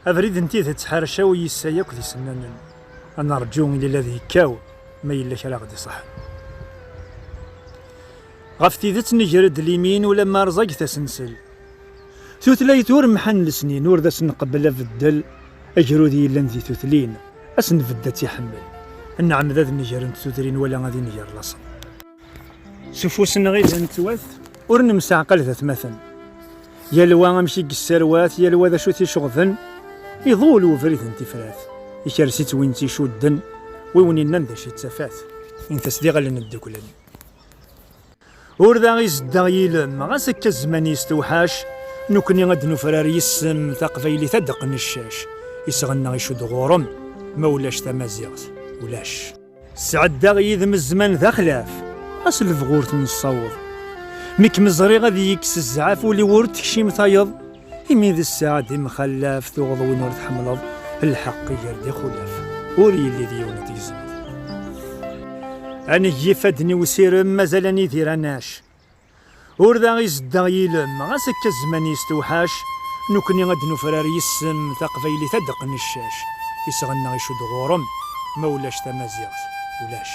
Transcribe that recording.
أبريد انتي تتحرشا ويساياك ذي سنان. أنا رجو إلى الذي كاو ما إلا كرا غدي صح. غفتي ذات نجرد اليمين ولما رزق تسنسل. ثوثلايت ور محن السنين ور ذا سنقبل فدل أجرودي إلا ذي ثوثلين أسن فدا تيحمل. النعم ذا نجرد ثوثرين ولا غادي نجر لاصق. سفوسنا غير نتواث ور نمسع عقل ذات مثل. يلوى غمشي السروات يلوى ذا شو تيشغذن يضول وفريث انتفراث يكرسيت وين تيشودن ويونينا ذا شي تسافات إن تصديق لنا الدكولاني ور ذا غيزدا يلم غاسك الزمان يستوحاش نكني غد نفرار يسم تقفيلي تدق الشاش يسغنا غيشود غورم ما ولاش تمازيغت ولاش سعد غيذم الزمان ذا خلاف أسلف غورت نصوض ميك مزري غادي يكس الزعاف ولي ورد تكشيم تايض يمين ذي الساعة دي مخلاف توغض وين ورد حملض الحق يردي خلاف وري اللي ديونا تيزمض أنا جيفادني وسيرم مازالني ديراناش ور ذا غيزدا يلم غاسك الزمان يستوحاش نكني غد نفرار يسم تقفيلي تدق الشاش يسغنا غيشود غورم ما ولاش تمازيغت ولاش